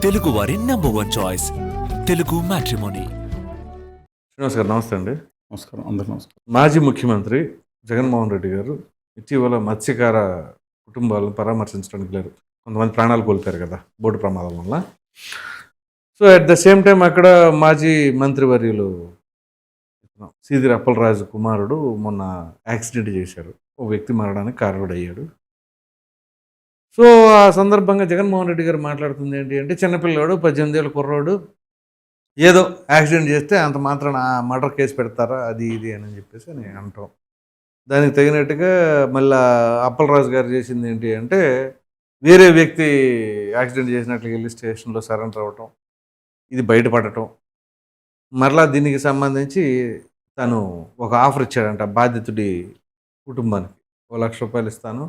తెలుగు వారి #1 choice Telugu matrimony. Srinivas గారు నమస్తే అండి. నమస్కారం, అందరికీ నమస్కారం. మాజీ ముఖ్యమంత్రి జగన్మోహన్ రెడ్డి గారు ఇటీవల మత్స్యకార కుటుంబాలను పరామర్శించడానికి లేరు. కొంతమంది ప్రాణాలు కోల్పోయారు కదా బోటు ప్రమాదం వల్ల. So at the same time అక్కడ మాజీ మంత్రివర్యులు సీదిరి అప్పలరాజు కుమారుడు మొన్న యాక్సిడెంట్ చేశారు. ఓ వ్యక్తి మరణానికి కారణమయ్యాడు. సో ఆ సందర్భంగా జగన్మోహన్ రెడ్డి గారు మాట్లాడుతుంది ఏంటి అంటే, చిన్నపిల్లాడు 18 ఏళ్ళ కుర్రోడు ఏదో యాక్సిడెంట్ చేస్తే అంత మాత్రాన మర్డర్ కేసు పెడతారా అది ఇది అని చెప్పేసి నేను అంటాం. దానికి తగినట్టుగా మళ్ళీ అప్పలరాజు గారు చేసింది ఏంటి అంటే, వేరే వ్యక్తి యాక్సిడెంట్ చేసినట్లు వెళ్ళి స్టేషన్లో సరెండర్ అవ్వటం, ఇది బయటపడటం. మరలా దీనికి సంబంధించి తను ఒక ఆఫర్ ఇచ్చాడంట బాధితుడి కుటుంబానికి. ₹1,00,000 ఇస్తాను,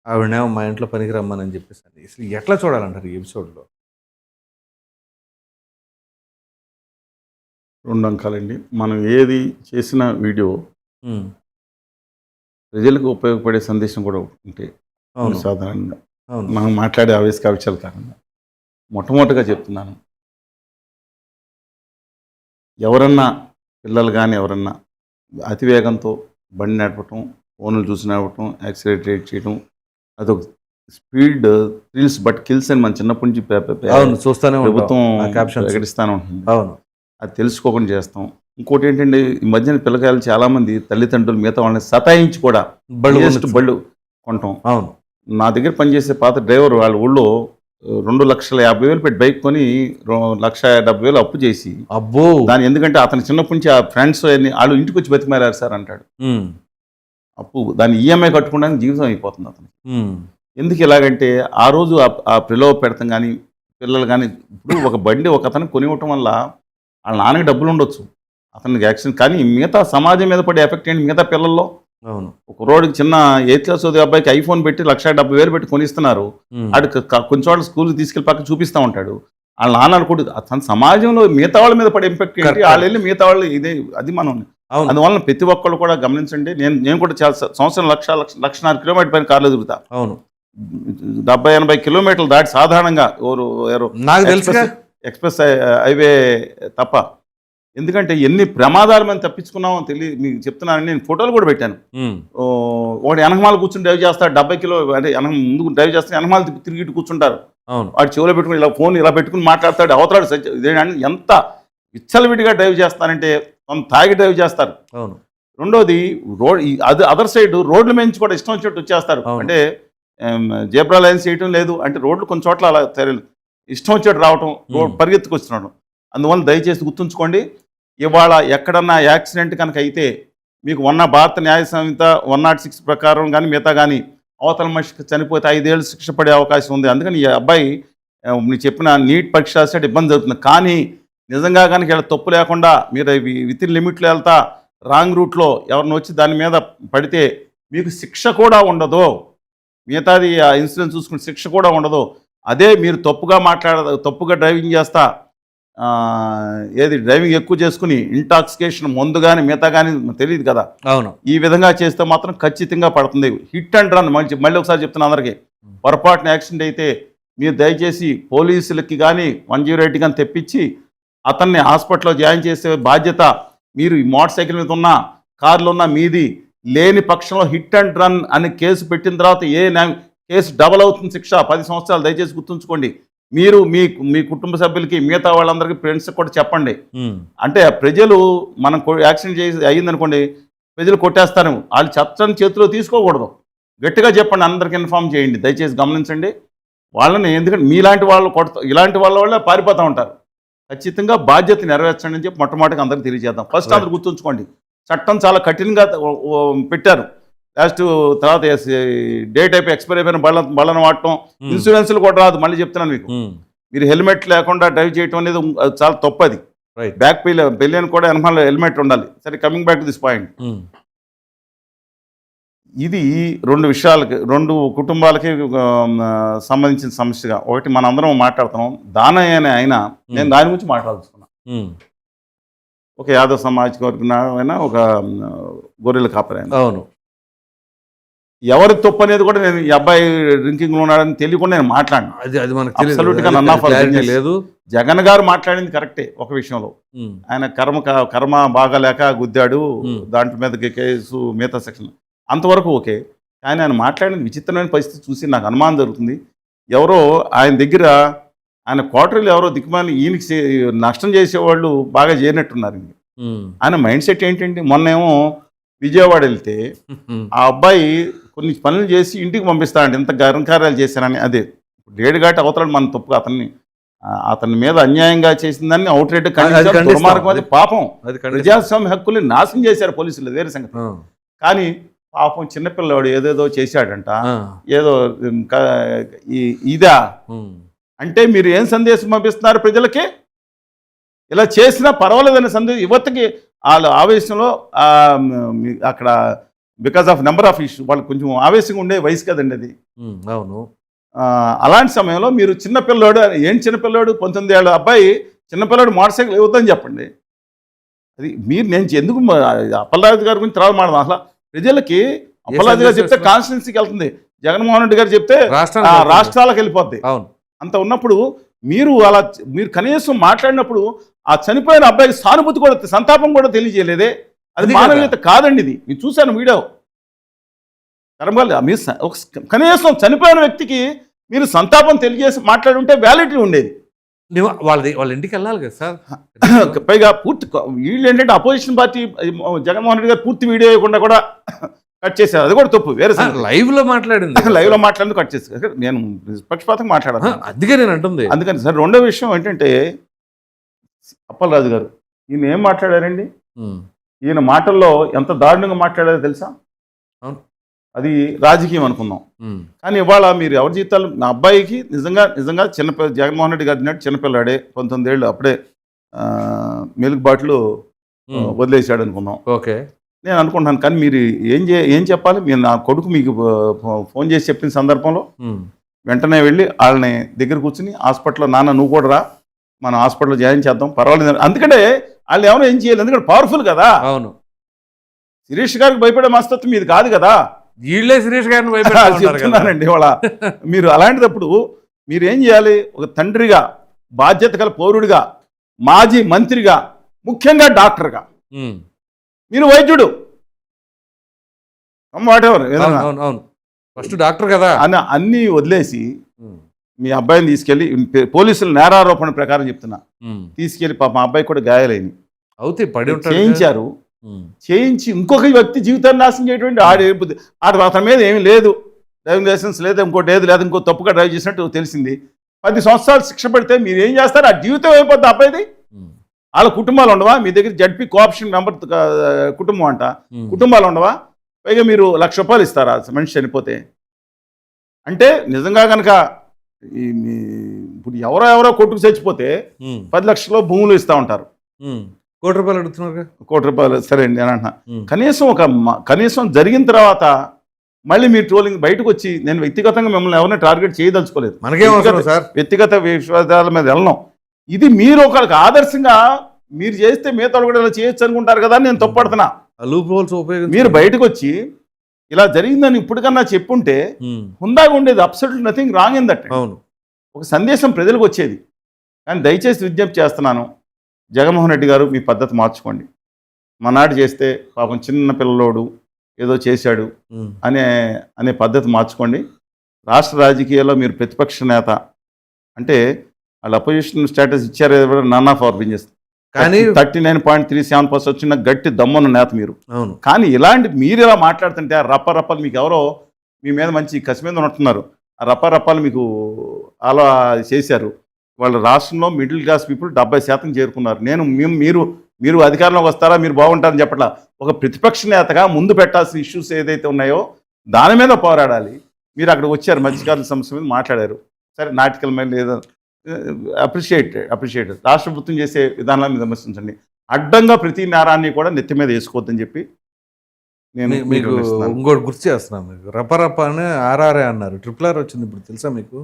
ఆవిడనేమో మా ఇంట్లో పనికి రమ్మని చెప్పేసి. అసలు ఎట్లా చూడాలంటారు ఈ ఎపిసోడ్లో? 2 అంకాలండి. మనం ఏది చేసిన వీడియో ప్రజలకు ఉపయోగపడే సందేశం కూడా ఉంటే అవును సాధారణంగా అవును మనం మాట్లాడే ఆవేశక విషయాల కారణంగా మొట్టమొదటిగా చెప్తున్నాను, ఎవరన్నా పిల్లలు కానీ ఎవరన్నా అతివేగంతో బండి నడపటం, ఫోన్లు చూసి నడపటం, యాక్సిలరేట్ చేయటం, అదొక స్పీడ్ థ్రిల్స్ బట్ కిల్స్ అని మన చిన్నప్పటి నుంచి అవును చూస్తానే ప్రభుత్వం క్యాప్షన్ ప్రకటిస్తానే ఉంటుంది. అవును అది తెలుసుకోకుండా చేస్తాం. ఇంకోటి ఏంటంటే, ఈ మధ్యన పిల్లకాయలు చాలామంది తల్లిదండ్రులు మిగతా వాళ్ళని సతాయించి కూడా బళ్ళు కొంటాం. అవును నా దగ్గర పనిచేసే పాత డ్రైవర్ వాళ్ళ ఊళ్ళో 2,50,000 పెట్టి బైక్ కొని 1,70,000 అప్పు చేసి, అబ్బో దాని ఎందుకంటే అతని చిన్నప్పటి నుంచి ఆ ఫ్రెండ్స్ వాళ్ళు ఇంటికి వచ్చి బతిమారారు సార్ అంటాడు. అప్పు దాన్ని ఈఎంఐ కట్టుకోవడానికి జీవితం అయిపోతుంది అతను. ఎందుకు ఇలాగంటే, ఆ రోజు ఆ ప్రలోభ పెడతాం కానీ పిల్లలు కానీ, ఇప్పుడు ఒక బండి ఒక అతను కొనివ్వటం వల్ల వాళ్ళ నాన్నకి డబ్బులు ఉండొచ్చు, అతనికి యాక్సిడెంట్, కానీ మిగతా సమాజం మీద పడే ఎఫెక్ట్ ఏంటి? మిగతా పిల్లల్లో అవును ఒక రోడ్డుకి చిన్న 8th క్లాస్ చదివే అబ్బాయికి ఐఫోన్ పెట్టి 1,70,000 పెట్టి కొనిస్తున్నారు. ఆడికి కొంచెం చోట్ల స్కూల్కి తీసుకెళ్ళి పక్క చూపిస్తూ ఉంటాడు. వాళ్ళ నాన్న అనుకోడు, తన సమాజంలో మిగతా వాళ్ళ మీద పడే ఇంపాక్ట్ ఏంటి? వాళ్ళు వెళ్ళి మిగతా వాళ్ళు ఇదే అది మనం. అందువల్ల ప్రతి ఒక్కళ్ళు కూడా గమనించండి. నేను కూడా చాలా సంవత్సరం 1,00,000 కిలోమీటర్ పైన కార్లో తిరుగుతా. అవును 70-80 కిలోమీటర్లు దాటి సాధారణంగా నాకు తెలుసు ఎక్స్ప్రెస్ హైవే తప్ప. ఎందుకంటే ఎన్ని ప్రమాదాలు మనం తప్పించుకున్నామో మీకు చెప్తున్నానని నేను ఫోటోలు కూడా పెట్టాను. వాడు వెనకమాల కూర్చుని డ్రైవ్ చేస్తాడు, 70 కిలో అంటే ముందుకు డ్రైవ్ చేస్తే వెనకమాల తిరిగి కూర్చుంటారు. వాడు చెవులో పెట్టుకుని ఇలా ఫోన్ ఇలా పెట్టుకుని మాట్లాడతాడు, అవతలాడు. ఎంత విచ్చలవిడిగా డ్రైవ్ చేస్తానంటే తాగి డ్రైవ్ చేస్తారు. రెండోది అది అదర్ సైడ్ రోడ్ల మీద కూడా ఇష్టం వచ్చినట్టు వచ్చేస్తారు. అంటే జేబ్రా లైన్స్ చేయటం లేదు అంటే, రోడ్లు కొన్ని చోట్ల అలా ఇష్టం వచ్చేట్టు రావటం, పరిగెత్తుకొస్తున్నాడు. అందువల్ల దయచేసి గుర్తుంచుకోండి, ఇవాళ ఎక్కడన్నా యాక్సిడెంట్ కనుక అయితే మీకు భారత న్యాయ సంహిత 106 ప్రకారం కానీ మిగతా కానీ అవతల మనిషికి చనిపోతే 5 ఏళ్ళు శిక్ష పడే అవకాశం ఉంది. అందుకని ఈ అబ్బాయి మీరు చెప్పిన నీట్ పరీక్ష రాసేట ఇబ్బంది జరుగుతుంది. కానీ నిజంగా కనుక ఇలా తప్పు లేకుండా మీరు విత్ ఇన్ లిమిట్లో వెళ్తా రాంగ్ రూట్లో ఎవరిని వచ్చి దాని మీద పడితే మీకు శిక్ష కూడా ఉండదు. మిగతాది ఆ ఇన్సిడెంట్ చూసుకుని శిక్ష కూడా ఉండదు. అదే మీరు తప్పుగా డ్రైవింగ్ చేస్తా, డ్రైవింగ్ ఎక్కువ చేసుకుని ఇంటాక్సికేషన్ మందు కానీ మిగతా కానీ తెలియదు కదా, అవును, ఈ విధంగా చేస్తే మాత్రం ఖచ్చితంగా పడుతుంది. Hit and run. మళ్ళీ ఒకసారి చెప్తున్నా అందరికీ, పొరపాటున యాక్సిడెంట్ అయితే మీరు దయచేసి పోలీసులకి కానీ 108 కానీ తెప్పించి అతన్ని హాస్పిటల్లో జాయిన్ చేసే బాధ్యత మీరు ఈ మోటార్ సైకిల్ మీద ఉన్న కార్లు ఉన్న మీది. లేని పక్షంలో హిట్ అండ్ రన్ అని కేసు పెట్టిన తర్వాత కేసు డబల్ అవుతుంది శిక్ష 10 సంవత్సరాలు. దయచేసి గుర్తుంచుకోండి. మీరు మీ కుటుంబ సభ్యులకి మిగతా వాళ్ళందరికీ ఫ్రెండ్స్కి కూడా చెప్పండి. అంటే ప్రజలు మనం యాక్సిడెంట్ అయ్యిందనుకోండి, ప్రజలు కొట్టేస్తారు, వాళ్ళు చట్టం చేతిలో తీసుకోకూడదు. గట్టిగా చెప్పండి, అందరికి ఇన్ఫార్మ్ చేయండి. దయచేసి గమనించండి వాళ్ళని. ఎందుకంటే మీలాంటి వాళ్ళు ఇలాంటి వాళ్ళే పారిపోతూ ఉంటారు. ఖచ్చితంగా బాధ్యత నెరవేర్చండి అని చెప్పి మొట్టమొదటిగా అందరికీ తెలియజేద్దాం. ఫస్ట్ అందరూ గుర్తుంచుకోండి, చట్టం చాలా కఠినంగా పెట్టారు. తర్వాత డేట్ అయిపోయి ఎక్స్పైర్ అయిపోయిన బళ్ళను వాడటం, ఇన్సూరెన్స్లు కూడా రాదు. మళ్ళీ చెప్తున్నాను మీకు, మీరు హెల్మెట్ లేకుండా డ్రైవ్ చేయటం అనేది చాలా తప్పది. బ్యాక్ పెళ్ళిని కూడా వెనకాల హెల్మెట్ ఉండాలి. సరే, coming back to this point, ఇది 2 విషయాలకి 2 కుటుంబాలకి సంబంధించిన సమస్యగా. ఒకటి మనందరం మాట్లాడుతున్నాం, దానయ్య అనే ఆయన, నేను దాని గురించి మాట్లాడుతున్నా. ఒక యాదవ్ సామాజిక వర్గం అయినా, ఒక గొర్రెల కాపరి అయినా. అవును, ఎవరి తప్పు అనేది కూడా నేను ఈ అబ్బాయి డ్రింకింగ్లో ఉన్నాడని తెలియకుండా నేను మాట్లాడినా. అది మనకు Absolute గా none of our business. లేదు. జగన్ గారు మాట్లాడింది కరెక్టే ఒక విషయంలో. ఆయన కర్మ బాగాలేక గుద్దాడు, దాంట్లో మీద కేసు మిగతా సెక్షన్ అంతవరకు ఓకే. కానీ ఆయన మాట్లాడిన విచిత్రమైన పరిస్థితి చూసి నాకు అనుమానం జరుగుతుంది. ఎవరో ఆయన దగ్గర ఆయన క్వార్టర్లు ఎవరో దిక్కుమాలి ఈయనకి నష్టం చేసేవాళ్ళు బాగా చేరినట్టున్నారు. ఆయన మైండ్ సెట్ ఏంటండి, మొన్నేమో విజయవాడ వెళ్తే ఆ అబ్బాయి కొన్ని పనులు చేసి ఇంటికి పంపిస్తాడంటే ఎంత గర్వకార్యాలు చేశారని. అదే లేడుగాటి అవతల మన తప్పు అతని మీద అన్యాయంగా చేసిందని అవుట్ రేట్ దుర్మార్గం, అది పాపం. ప్రజాస్వామ్య హక్కుల్ని నాశనం చేశారు పోలీసులు, వేరే సంగతి. కానీ పాపం చిన్నపిల్లవాడు ఏదేదో చేశాడంట, ఏదో ఇదా అంటే మీరు ఏం సందేశం పంపిస్తున్నారు ప్రజలకి? ఇలా చేసినా పర్వాలేదనే సందేశం యువతకి వాళ్ళ ఆవేశంలో అక్కడ because of number of issue వాళ్ళు కొంచెం ఆవేశంగా ఉండే వయసు కదండి అది. అవును. అలాంటి సమయంలో మీరు చిన్నపిల్లాడు, ఏం చిన్నపిల్లాడు 19 ఏళ్ళ అబ్బాయి చిన్నపిల్లాడు మోటార్ సైకిల్ ఇవ్వద్దని చెప్పండి. అది మీరు నేను ఎందుకు అప్పలరాజు గారి గురించి తర్వాత మాట్లాడదాం. అసలు ప్రజలకి అప్పలరాజు గారు చెప్తే కాన్స్టిట్యున్సీకి వెళ్తుంది, జగన్మోహన్ రెడ్డి గారు చెప్తే రాష్ట్రాలకు వెళ్ళిపోద్ది. అంత ఉన్నప్పుడు మీరు కనీసం మాట్లాడినప్పుడు ఆ చనిపోయిన అబ్బాయికి సానుభూతి కూడా, సంతాపం కూడా తెలియజేయలేదే. అది మానవీయత కాదండి. ఇది మీరు చూశాను వీడియో. మీరు కనీసం చనిపోయిన వ్యక్తికి మీరు సంతాపం తెలియజేసి మాట్లాడి ఉంటే వ్యాలిటీ ఉండేది. వాళ్ళ ఇంటికి వెళ్ళాలి కదా సార్. పైగా పూర్తి వీళ్ళు ఏంటంటే అపోజిషన్ పార్టీ జగన్మోహన్ రెడ్డి గారు పూర్తి వీడియో ఇవ్వకుండా కూడా కట్ చేశారు. అది కూడా తప్పు. వేరే లైవ్ లో మాట్లాడింది, లైవ్ లో మాట్లాడింది కట్ చేశారు. నేను పక్షపాతంగా మాట్లాడాను, అందుకే నేను అంటుంది. అందుకని సార్ రెండో విషయం ఏంటంటే అప్పలరాజు గారు ఈయన ఏం మాట్లాడారండి, ఈయన మాటల్లో ఎంత దారుణంగా మాట్లాడారో తెలుసా? అది రాజకీయం అనుకుందాం. కానీ ఇవాళ మీరు ఎవరి జీవితాలు, నా అబ్బాయికి నిజంగా చిన్నపిల్ల జగన్మోహన్ రెడ్డి గారు తిన్నాడు, చిన్నపిల్లాడే 19 ఏళ్ళు అప్పుడే మిల్క్ బాటిల్ వదిలేసాడు అనుకుందాం. ఓకే, నేను అనుకుంటున్నాను. కానీ మీరు ఏం చెప్పాలి? మీరు నా కొడుకు మీకు ఫోన్ చేసి చెప్పిన సందర్భంలో వెంటనే వెళ్ళి వాళ్ళని దగ్గర కూర్చుని హాస్పిటల్లో, నాన్న నువ్వు కూడా రా, మనం హాస్పిటల్లో జాయిన్ చేద్దాం, పర్వాలేదు. అందుకంటే వాళ్ళు ఎవరో ఏం చేయాలి, ఎందుకంటే పవర్ఫుల్ కదా. అవును, శిరీష్ గారికి భయపడే మనస్తత్వం మీది కాదు కదా. వీళ్ళే శిరీష్ గారిని చెప్తున్నానండి ఇవాళ. మీరు అలాంటిదప్పుడు మీరు ఏం చేయాలి? ఒక తండ్రిగా, బాధ్యత గల పౌరుడిగా, మాజీ మంత్రిగా, ముఖ్యంగా డాక్టర్గా, మీరు వైద్యుడు ఫస్ట్ డాక్టర్ కదా అని అన్నీ వదిలేసి మీ అబ్బాయిని తీసుకెళ్ళి పోలీసులు నేరారోపణ ప్రకారం చెప్తున్నా తీసుకెళ్ళి మా అబ్బాయి కూడా గాయాలైంది చేయించారు. చేయించి ఇంకొక వ్యక్తి జీవితాన్ని నాశనం చేయటువంటి అతని మీద ఏమీ లేదు, డ్రైవింగ్ లైసెన్స్ లేదు, ఇంకోటి ఏది లేదు, ఇంకో తప్పుగా డ్రైవ్ చేసినట్టు తెలిసింది. 10 సంవత్సరాలు శిక్ష పెడితే మీరు ఏం చేస్తారు? ఆ జీవితం అయిపోద్ది అబ్బాయిది. వాళ్ళ కుటుంబాలు ఉండవా? మీ దగ్గర జడ్పీ కోఆప్షన్ మెంబర్ కుటుంబం అంట, కుటుంబాలు ఉండవా? పైగా మీరు ₹1,00,000 ఇస్తారా మనిషి చనిపోతే? అంటే నిజంగా కనుక ఇప్పుడు ఎవరో కొట్టుకు చచ్చిపోతే 10 లక్షలు భూములు ఇస్తూ ఉంటారు. ₹1,00,00,000 అడుగుతున్నారు, ₹1,00,00,000 సరే అండి నేను అంటున్నా. కనీసం జరిగిన తర్వాత మళ్ళీ మీరు ట్రోలింగ్ బయటకు వచ్చి, నేను వ్యక్తిగతంగా మిమ్మల్ని ఎవరిని టార్గెట్ చేయదలుచుకోలేదు, వ్యక్తిగత విశ్వాసాల మీద వెళ్ళను. ఇది మీరు ఒకరికి ఆదర్శంగా మీరు చేస్తే మిగతా కూడా ఇలా చేయొచ్చు అనుకుంటారు కదా, నేను తప్పడుతున్నా. మీరు బయటకు వచ్చి ఇలా జరిగిందని ఇప్పటికన్నా చెప్పుంటే హుందాగా ఉండేది. Absolutely nothing wrong in that. ఒక సందేశం ప్రజలకు వచ్చేది. కానీ దయచేసి విజ్ఞప్తి చేస్తున్నాను, జగన్మోహన్ రెడ్డి గారు మీ పద్ధతి మార్చుకోండి. మనాడు చేస్తే పాపం చిన్న పిల్లలోడు ఏదో చేశాడు అనే పద్ధతి మార్చుకోండి. రాష్ట్ర రాజకీయాల్లో మీరు ప్రతిపక్ష నేత అంటే వాళ్ళు అపోజిషన్ స్టేటస్ ఇచ్చారు, నన్ ఆఫ్ అవర్ బిజినెస్. కానీ 39.37% వచ్చిన గట్టి దమ్మున్న నేత మీరు. కానీ ఇలాంటి మీరు ఇలా మాట్లాడుతుంటే ఆ రప్పలు మీకు ఎవరో మీ మీద మంచి కసి మీద ఉంటున్నారు, ఆ రప్పలు మీకు అలా చేశారు. వాళ్ళ రాష్ట్రంలో మిడిల్ క్లాస్ పీపుల్ 70% చేరుకున్నారు. మీరు అధికారంలోకి వస్తారా, మీరు బాగుంటారని చెప్పట్లా. ఒక ప్రతిపక్ష నేతగా ముందు పెట్టాల్సిన ఇష్యూస్ ఏదైతే ఉన్నాయో దాని మీద పోరాడాలి. మీరు అక్కడికి వచ్చారు, మత్స్యకారుల సమస్య మీద మాట్లాడారు. సరే, నాటికల మీద లేదా అప్రిషియేట్ రాష్ట్ర ప్రభుత్వం చేసే విధానాలను విమర్శించండి. అడ్డంగా ప్రతి నేరాన్ని కూడా నెత్తి మీద వేసుకోవద్దని చెప్పి నేను మీకు ఇంకోటి గుర్తు చేస్తున్నాను. మీకు రపరప అని RRA అన్నారు, RRR వచ్చింది ఇప్పుడు తెలుసా మీకు?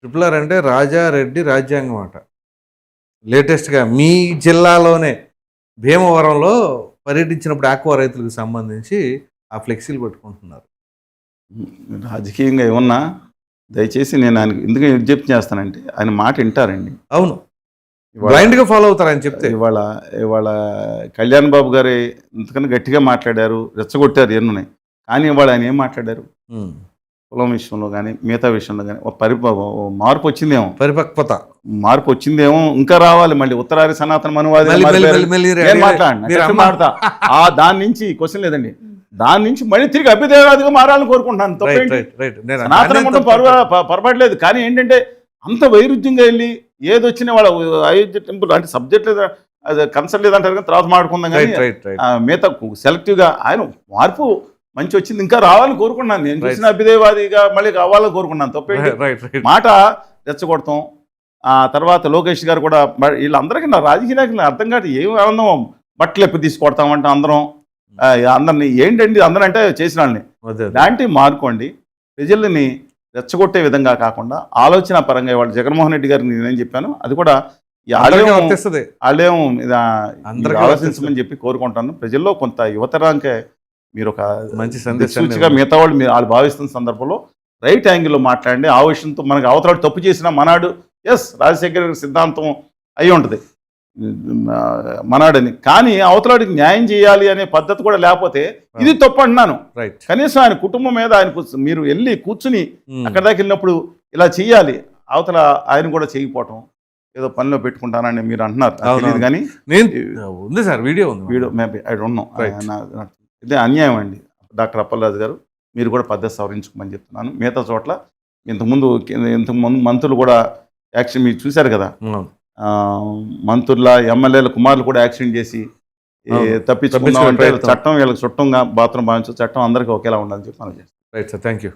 RRR అంటే రాజారెడ్డి రాజ్యాంగం అట. లేటెస్ట్గా మీ జిల్లాలోనే భీమవరంలో పర్యటించినప్పుడు ఆక్వా రైతులకు సంబంధించి ఆ ఫ్లెక్సీలు పెట్టుకుంటున్నారు. రాజకీయంగా ఏమన్నా దయచేసి నేను ఆయనకు ఎందుకు విజ్ఞప్తి చేస్తానంటే ఆయన మాట వింటారండి. అవును, ఇవాళ బ్లైండ్ గా ఫాలో అవుతారు ఆయన చెప్తే. ఇవాళ కళ్యాణ్ బాబు గారు ఇంతకన్నా గట్టిగా మాట్లాడారు, రెచ్చగొట్టారు ఎన్నున్నాయి. కానీ ఇవాళ ఆయన ఏం మాట్లాడారు? కులం విషయంలో కానీ మిగతా విషయంలో కానీ మార్పు వచ్చిందేమో, మార్పు వచ్చిందేమో, ఇంకా రావాలి. మళ్ళీ ఉత్తరాది సనాతన మనువాది మాట్లాడతా దాని నుంచి క్వశ్చన్ లేదండి. దాని నుంచి మళ్ళీ తిరిగి అభ్యుదయవాదిగా మారాలని కోరుకుంటున్నాను. సనాతన మతం పొరపాట్లేదు. కానీ ఏంటంటే అంత వైరుధ్యంగా వెళ్ళి ఏది వచ్చినా వాళ్ళ అయోధ్య టెంపుల్ అంటే సబ్జెక్ట్ లేదా కన్సర్న్ లేదంటారు కానీ తర్వాత మాట్లాడుకుందాం. కానీ మిగతా సెలెక్టివ్గా ఆయన మార్పు మంచి వచ్చింది, ఇంకా రావాలని కోరుకున్నాను. నేను చూసిన అభ్యుదయవాదిగా మళ్ళీ కావాలని కోరుకున్నాను. తప్పేంటి మాట రెచ్చగొడతాం. ఆ తర్వాత లోకేష్ గారు కూడా వీళ్ళందరికీ నా రాజకీయ నాయకులు అర్థం కాదు. ఏం ఆనందం, బట్టలు ఎప్పుడు తీసుకొడతామంటే అందరినీ ఏంటండి అందరూ అంటే చేసిన వాళ్ళని ఇలాంటి మార్కోండి. ప్రజల్ని రెచ్చగొట్టే విధంగా కాకుండా ఆలోచన పరంగా వాళ్ళు జగన్మోహన్ రెడ్డి గారికి నేనేం చెప్పాను అది కూడా వాళ్ళేమో ఆలోచించమని చెప్పి కోరుకుంటాను. ప్రజల్లో కొంత యువతరానికే మీరు ఒక మంచి సూచిగా మిగతా వాళ్ళు వాళ్ళు భావిస్తున్న సందర్భంలో రైట్ యాంగిల్లో మాట్లాడండి. ఆ విషయంతో మనకు అవతల తప్పు చేసిన మనాడు రాజశేఖర్ గారి సిద్ధాంతం అయి ఉంటుంది మనాడని, కానీ అవతలాడికి న్యాయం చేయాలి అనే పద్ధతి కూడా లేకపోతే ఇది తప్పు అంటున్నాను. కనీసం ఆయన కుటుంబం మీద ఆయన మీరు వెళ్ళి కూర్చుని అక్కడ దాకా వెళ్ళినప్పుడు ఇలా చెయ్యాలి, అవతల ఆయన కూడా చేయకపోవటం ఏదో పనిలో పెట్టుకుంటానని మీరు అంటున్నారు. తెలియదు కానీ ఉంది sir, video maybe I don't know. ఇదే అన్యాయం అండి. డాక్టర్ అప్పలరాజు గారు మీరు కూడా పద్ధతి సవరించుకోమని చెప్తున్నాను. మిగతా చోట్ల ఇంతకుముందు మంత్రులు కూడా యాక్షన్ మీరు చూశారు కదా, మంత్రుల ఎమ్మెల్యేల కుమారులు కూడా యాక్సిడెంట్ చేసి తప్పించుకుందాం అంటే చట్టం వీళ్ళకి చుట్టంగా బాత్రూమ్ భావించు, చట్టం అందరికీ ఒకేలా ఉండాలని చెప్పి మనం చేస్తాం. Right sir, thank you.